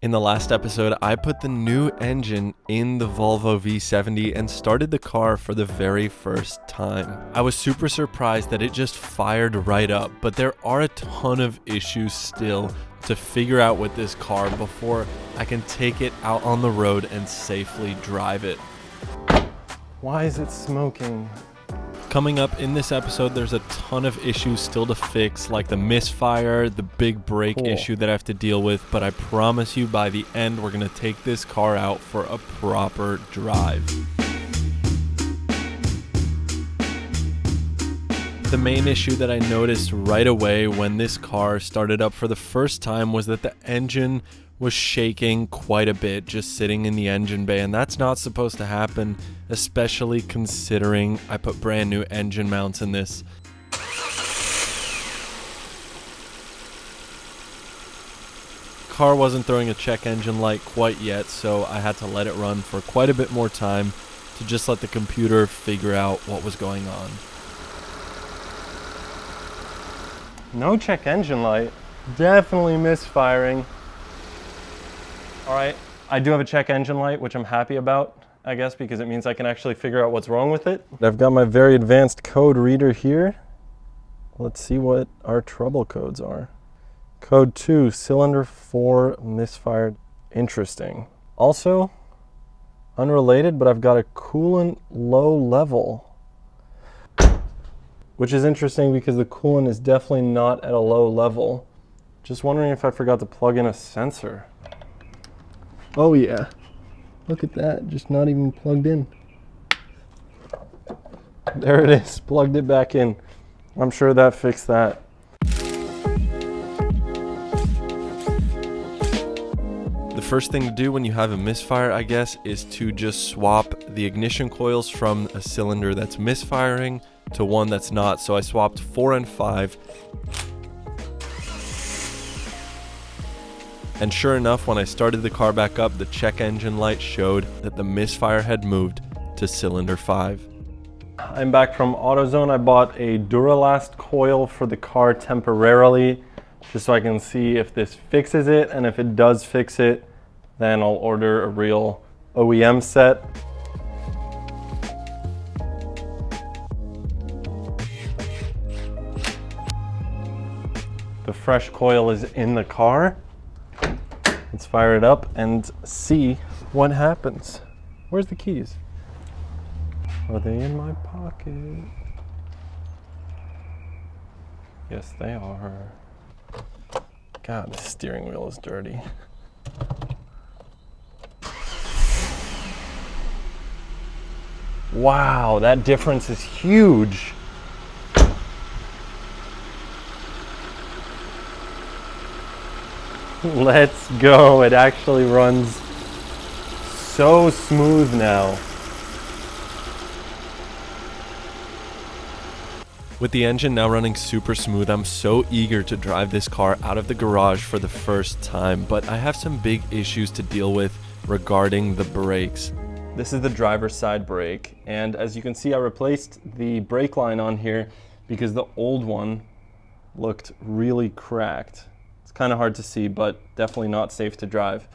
In the last episode, I put the new engine in the Volvo V70 and started the car for the very first time. I was super surprised that it just fired right up, but there are a ton of issues still to figure out with this car before I can take it out on the road and safely drive it. Why is it smoking? Coming up in this episode, there's a ton of issues still to fix, like the misfire, the big brake issue that I have to deal with, but I promise you by the end, we're gonna take this car out for a proper drive. The main issue that I noticed right away when this car started up for the first time was that the engine was shaking quite a bit just sitting in the engine bay, and that's not supposed to happen, especially considering I put brand new engine mounts in this. Car wasn't throwing a check engine light quite yet, so I had to let it run for quite a bit more time to just let the computer figure out what was going on. No check engine light. Definitely misfiring. All right, I do have a check engine light, which I'm happy about, I guess, because it means I can actually figure out what's wrong with it. I've got my very advanced code reader here. Let's see what our trouble codes are. Code 2, cylinder 4 misfired. Interesting. Also, unrelated, but I've got a coolant low level, which is interesting because the coolant is definitely not at a low level. Just wondering if I forgot to plug in a sensor. Oh yeah, look at that, just not even plugged in. There it is, plugged it back in. I'm sure that fixed that. The first thing to do when you have a misfire, I guess, is to just swap the ignition coils from a cylinder that's misfiring to one that's not. So I swapped 4 and 5. And sure enough, when I started the car back up, the check engine light showed that the misfire had moved to cylinder 5. I'm back from AutoZone. I bought a Duralast coil for the car temporarily, just so I can see if this fixes it, and if it does fix it, then I'll order a real OEM set. The fresh coil is in the car. Let's fire it up and see what happens. Where's the keys? Are they in my pocket? Yes, they are. God, the steering wheel is dirty. Wow, that difference is huge. Let's go. It actually runs so smooth now. With the engine now running super smooth, I'm so eager to drive this car out of the garage for the first time, but I have some big issues to deal with regarding the brakes. This is the driver's side brake, and as you can see, I replaced the brake line on here because the old one looked really cracked. Kind of hard to see, but definitely not safe to drive.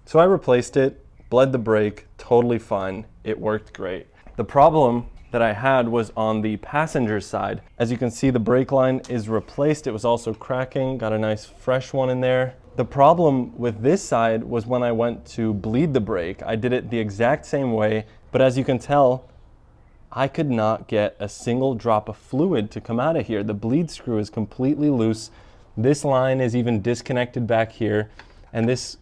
So I replaced it, bled the brake, totally fine. It worked great. The problem that I had was on the passenger side. As you can see, the brake line is replaced. It was also cracking, got a nice fresh one in there. The problem with this side was when I went to bleed the brake. I did it the exact same way, but as you can tell, I could not get a single drop of fluid to come out of here. The bleed screw is completely loose. This line is even disconnected back here, and this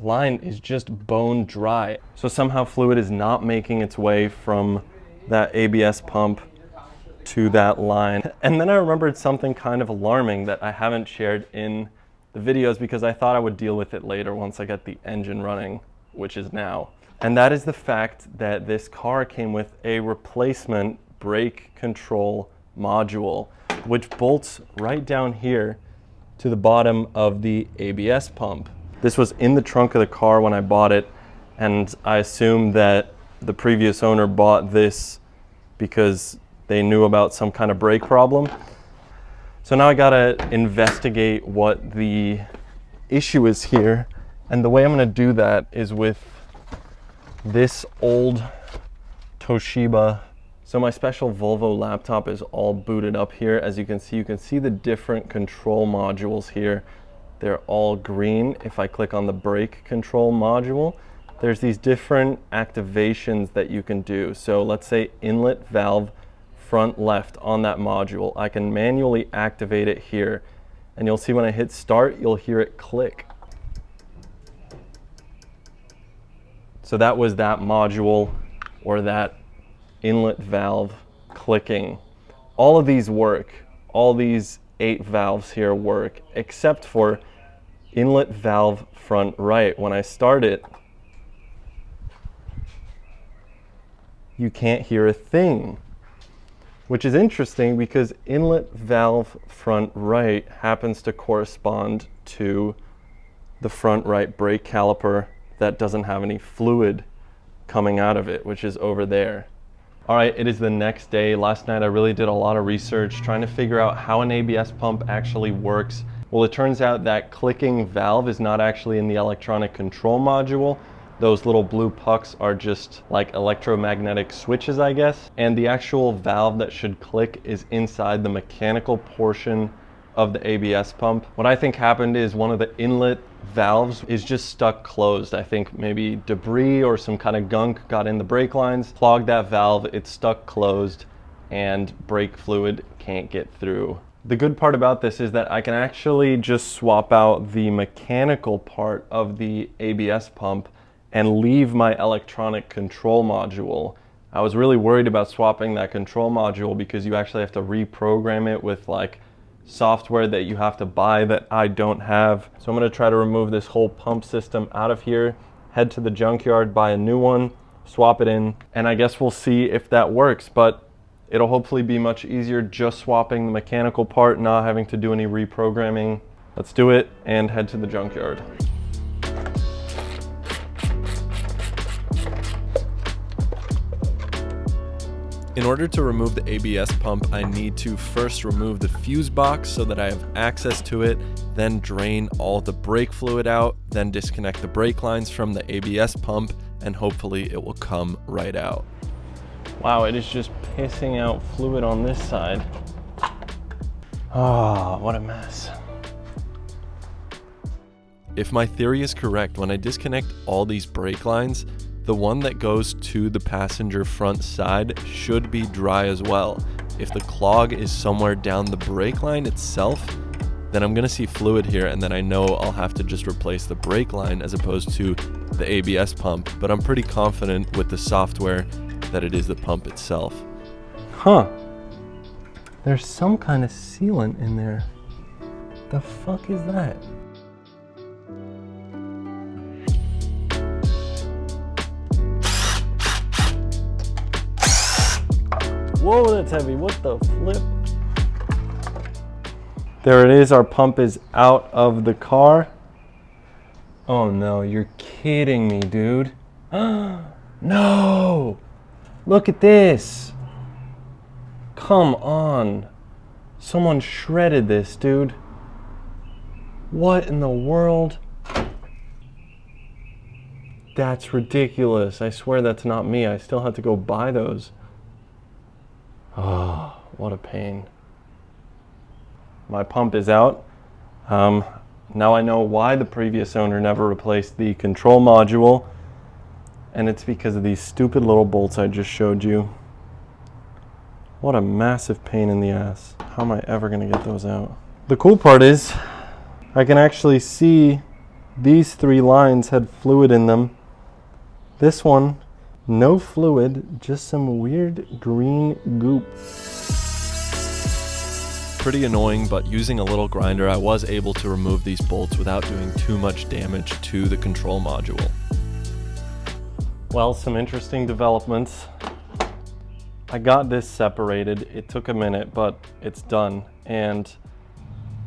line is just bone dry. So somehow fluid is not making its way from that ABS pump to that line. And then I remembered something kind of alarming that I haven't shared in the videos because I thought I would deal with it later once I get the engine running, which is now. And that is the fact that this car came with a replacement brake control module, which bolts right down here to the bottom of the ABS pump. This was in the trunk of the car when I bought it, and I assume that the previous owner bought this because they knew about some kind of brake problem. So now I gotta investigate what the issue is here And the way I'm gonna do that is with this old Toshiba. So my special Volvo laptop is all booted up here. As you can see the different control modules here. They're all green. If I click on the brake control module, there's these different activations that you can do. So let's say inlet valve front left on that module. I can manually activate it here. And you'll see when I hit start, you'll hear it click. So that was that module or that inlet valve clicking. All of these work. All these 8 valves here work, except for inlet valve front right. When I start it, you can't hear a thing, which is interesting because inlet valve front right happens to correspond to the front right brake caliper that doesn't have any fluid coming out of it, which is over there. All right, it is the next day. Last night I really did a lot of research trying to figure out how an ABS pump actually works. Well, it turns out that clicking valve is not actually in the electronic control module. Those little blue pucks are just like electromagnetic switches, I guess. And the actual valve that should click is inside the mechanical portion of the ABS pump. What I think happened is one of the inlet valves is just stuck closed. I think maybe debris or some kind of gunk got in the brake lines, clogged that valve, it's stuck closed, and brake fluid can't get through. The good part about this is that I can actually just swap out the mechanical part of the ABS pump and leave my electronic control module. I was really worried about swapping that control module because you actually have to reprogram it with like software that you have to buy that I don't have. So I'm gonna try to remove this whole pump system out of here, head to the junkyard, buy a new one, swap it in, and I guess we'll see if that works. But it'll hopefully be much easier just swapping the mechanical part, not having to do any reprogramming. Let's do it and head to the junkyard. In order to remove the ABS pump, I need to first remove the fuse box so that I have access to it, then drain all the brake fluid out, then disconnect the brake lines from the ABS pump, and hopefully it will come right out. Wow, it is just pissing out fluid on this side. Oh, what a mess. If my theory is correct, when I disconnect all these brake lines, the one that goes to the passenger front side should be dry as well. If the clog is somewhere down the brake line itself, then I'm gonna see fluid here, and then I know I'll have to just replace the brake line as opposed to the ABS pump. But I'm pretty confident with the software that it is the pump itself. Huh. There's some kind of sealant in there. The fuck is that? Whoa, that's heavy. What the flip? There it is. Our pump is out of the car. Oh no, you're kidding me, dude. No! Look at this. Come on. Someone shredded this, dude. What in the world? That's ridiculous. I swear that's not me. I still had to go buy those. Oh, what a pain. My pump is out. Now I know why the previous owner never replaced the control module, and it's because of these stupid little bolts I just showed you. What a massive pain in the ass. How am I ever gonna get those out? The cool part is I can actually see these 3 lines had fluid in them. This one, no fluid, just some weird green goop. Pretty annoying, but using a little grinder, I was able to remove these bolts without doing too much damage to the control module. Well, some interesting developments. I got this separated. It took a minute, but it's done. And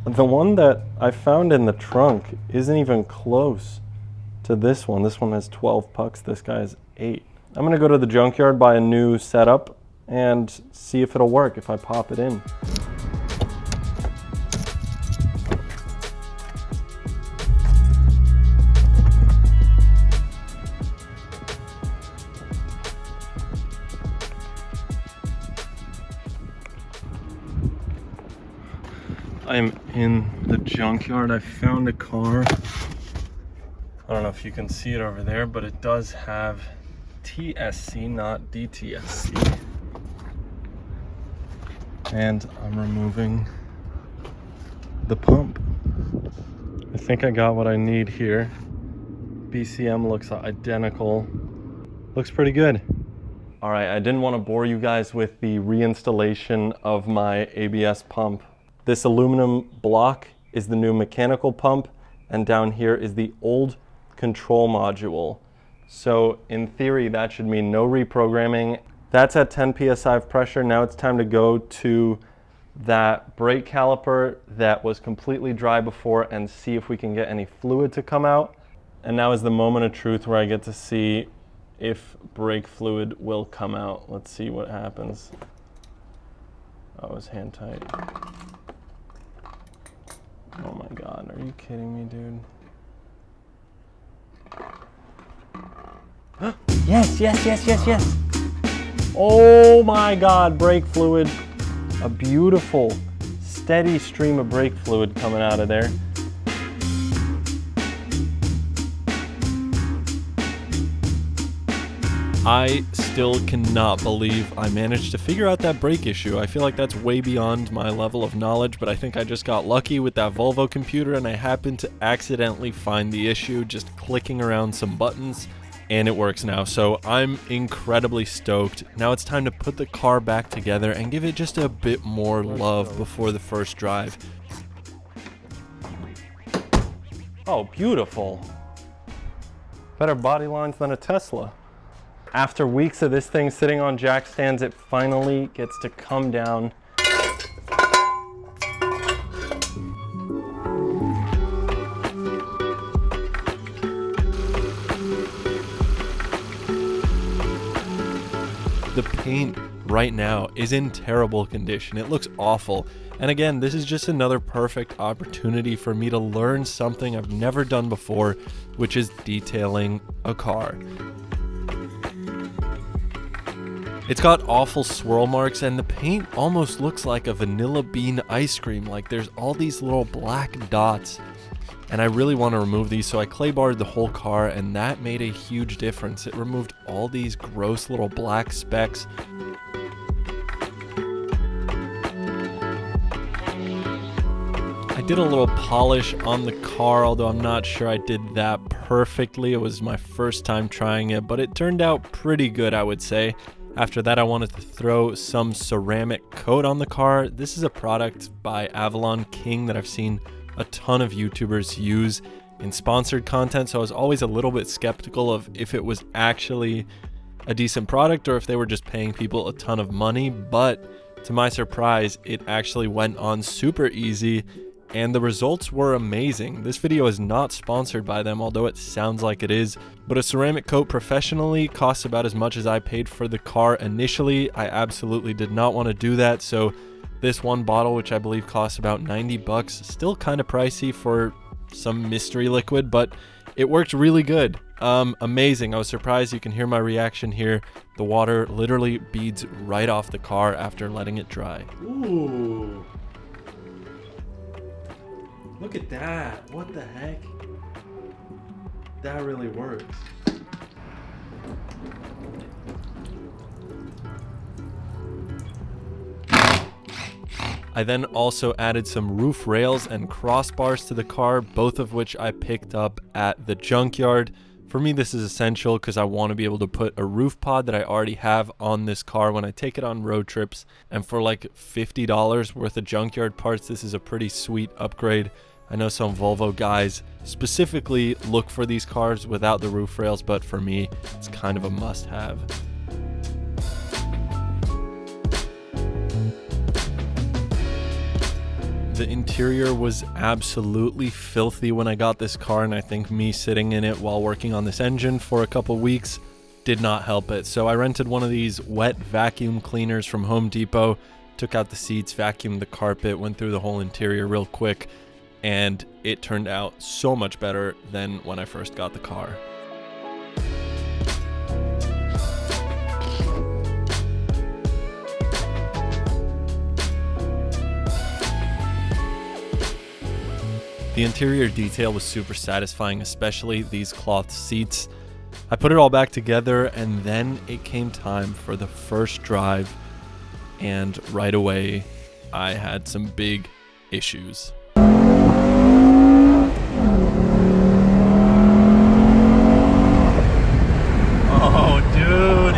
the one that I found in the trunk isn't even close to this one. This one has 12 pucks. This guy has 8. I'm gonna go to the junkyard, buy a new setup, and see if it'll work if I pop it in. I'm in the junkyard. I found a car. I don't know if you can see it over there, but it does have TSC, not DTSC. And I'm removing the pump. I think I got what I need here. BCM looks identical. Looks pretty good. All right, I didn't want to bore you guys with the reinstallation of my ABS pump. This aluminum block is the new mechanical pump, and down here is the old control module. So in theory, that should mean no reprogramming. That's at 10 PSI of pressure. Now it's time to go to that brake caliper that was completely dry before and see if we can get any fluid to come out. And now is the moment of truth where I get to see if brake fluid will come out. Let's see what happens. Oh, it was hand tight. Oh my God, are you kidding me, dude? Yes, yes, yes, yes, yes. Oh my God, brake fluid. A beautiful, steady stream of brake fluid coming out of there. I still cannot believe I managed to figure out that brake issue. I feel like that's way beyond my level of knowledge, but I think I just got lucky with that Volvo computer and I happened to accidentally find the issue just clicking around some buttons, and it works now. So I'm incredibly stoked. Now it's time to put the car back together and give it just a bit more love before the first drive. Oh, beautiful. Better body lines than a Tesla. After weeks of this thing sitting on jack stands, it finally gets to come down. The paint right now is in terrible condition. It looks awful. And again, this is just another perfect opportunity for me to learn something I've never done before, which is detailing a car. It's got awful swirl marks and the paint almost looks like a vanilla bean ice cream. Like there's all these little black dots and I really want to remove these, so I clay barred the whole car and that made a huge difference. It removed all these gross little black specks. I did a little polish on the car, although I'm not sure I did that perfectly. It was my first time trying it, but it turned out pretty good, I would say. After that, I wanted to throw some ceramic coat on the car. This is a product by Avalon King that I've seen a ton of YouTubers use in sponsored content, so I was always a little bit skeptical of if it was actually a decent product or if they were just paying people a ton of money, but to my surprise, it actually went on super easy and the results were amazing. This video is not sponsored by them, although it sounds like it is, but a ceramic coat professionally costs about as much as I paid for the car initially. I absolutely did not want to do that, so this one bottle, which I believe costs about 90 bucks, still kind of pricey for some mystery liquid, but it worked really good. Amazing. I was surprised. You can hear my reaction here. The water literally beads right off the car after letting it dry. Ooh. Look at that. What the heck? That really works. I then also added some roof rails and crossbars to the car, both of which I picked up at the junkyard. For me, this is essential because I want to be able to put a roof pod that I already have on this car when I take it on road trips. And for like $50 worth of junkyard parts, this is a pretty sweet upgrade. I know some Volvo guys specifically look for these cars without the roof rails, but for me, it's kind of a must-have. The interior was absolutely filthy when I got this car, and I think me sitting in it while working on this engine for a couple weeks did not help it. So I rented one of these wet vacuum cleaners from Home Depot, took out the seats, vacuumed the carpet, went through the whole interior real quick, and it turned out so much better than when I first got the car. The interior detail was super satisfying, especially these cloth seats. I put it all back together, and then it came time for the first drive, and right away I had some big issues. Oh, dude.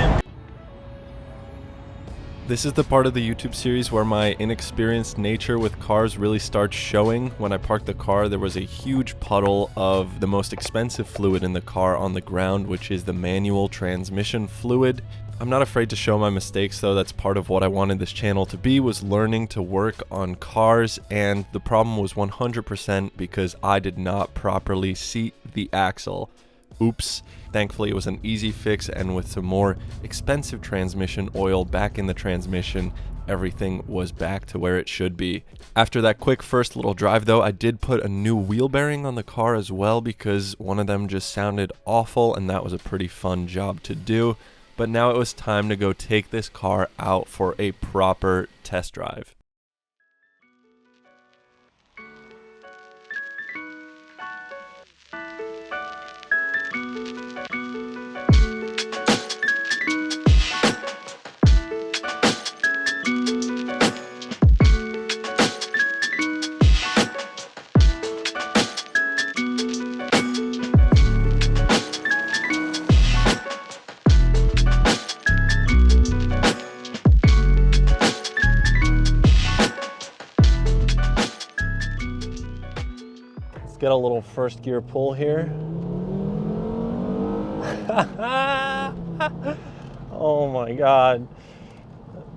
This is the part of the YouTube series where my inexperienced nature with cars really starts showing. When I parked the car, there was a huge puddle of the most expensive fluid in the car on the ground, which is the manual transmission fluid. I'm not afraid to show my mistakes though. That's part of what I wanted this channel to be, was learning to work on cars, and the problem was 100% because I did not properly seat the axle. Oops. Thankfully, it was an easy fix, and with some more expensive transmission oil back in the transmission, everything was back to where it should be. After that quick first little drive though, I did put a new wheel bearing on the car as well because one of them just sounded awful, and that was a pretty fun job to do. But now it was time to go take this car out for a proper test drive. Get a little first gear pull here. Oh my God,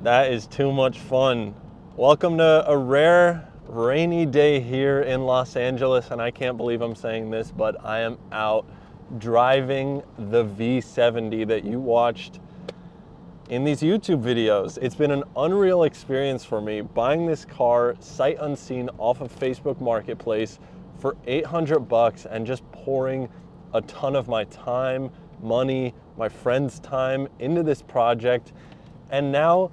that is too much fun. Welcome to a rare rainy day here in Los Angeles, and I can't believe I'm saying this, but I am out driving the V70 that you watched in these YouTube videos. It's been an unreal experience for me, buying this car sight unseen off of Facebook Marketplace for $800 and just pouring a ton of my time, money, my friends' time into this project. And now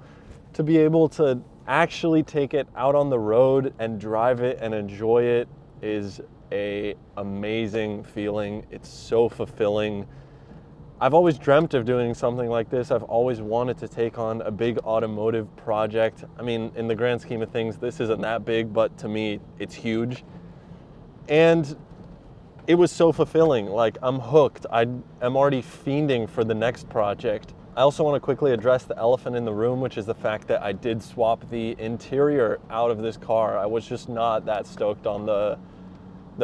to be able to actually take it out on the road and drive it and enjoy it is an amazing feeling. It's so fulfilling. I've always dreamt of doing something like this. I've always wanted to take on a big automotive project. I mean, in the grand scheme of things, this isn't that big, but to me, it's huge. And it was so fulfilling. Like, I'm hooked. I am already fiending for the next project. I also want to quickly address the elephant in the room, which is the fact that I did swap the interior out of this car. I was just not that stoked on the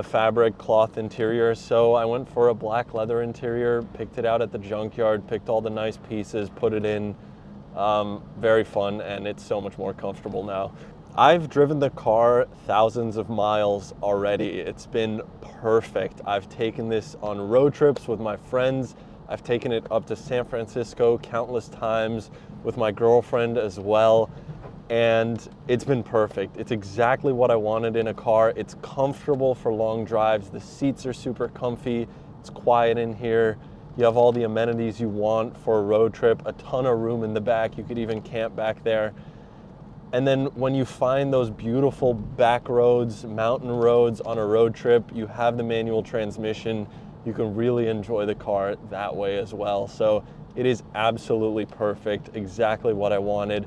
fabric cloth interior, so I went for a black leather interior, picked it out at the junkyard, picked all the nice pieces, put it in. Very fun, and it's so much more comfortable now. I've driven the car thousands of miles already. It's been perfect. I've taken this on road trips with my friends. I've taken it up to San Francisco countless times with my girlfriend as well. And it's been perfect. It's exactly what I wanted in a car. It's comfortable for long drives. The seats are super comfy. It's quiet in here. You have all the amenities you want for a road trip, a ton of room in the back. You could even camp back there. And then when you find those beautiful back roads, mountain roads on a road trip, you have the manual transmission. You can really enjoy the car that way as well. So it is absolutely perfect, exactly what I wanted.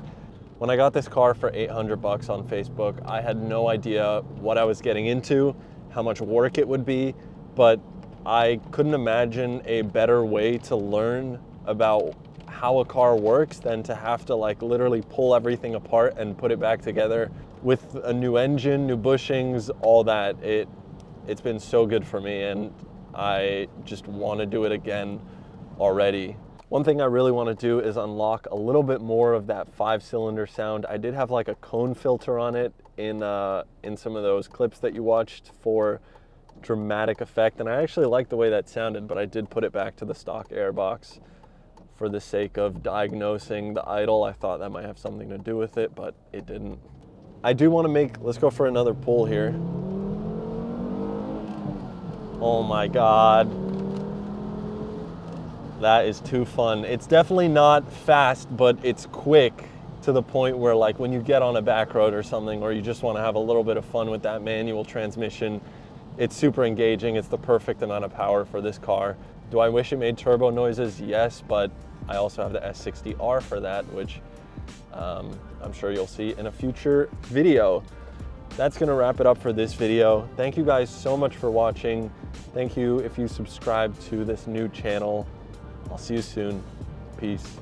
When I got this car for $800 on Facebook, I had no idea what I was getting into, how much work it would be, but I couldn't imagine a better way to learn about how a car works than to have to like literally pull everything apart and put it back together with a new engine, new bushings, all that. It's been so good for me, and I just want to do it again already. One thing I really want to do is unlock a little bit more of that 5-cylinder sound. I did have like a cone filter on it in some of those clips that you watched for dramatic effect, and I actually liked the way that sounded, but I did put it back to the stock airbox for the sake of diagnosing the idle. I thought that might have something to do with it, but it didn't. I do want to let's go for another pull here. Oh my God. That is too fun. It's definitely not fast, but it's quick to the point where like when you get on a back road or something, or you just want to have a little bit of fun with that manual transmission, It's super engaging. It's the perfect amount of power for this car. Do I wish it made turbo noises? Yes, but I also have the S60R for that, which I'm sure you'll see in a future video. That's gonna wrap it up for this video. Thank you guys so much for watching. Thank you if you subscribe to this new channel. I'll see you soon. Peace.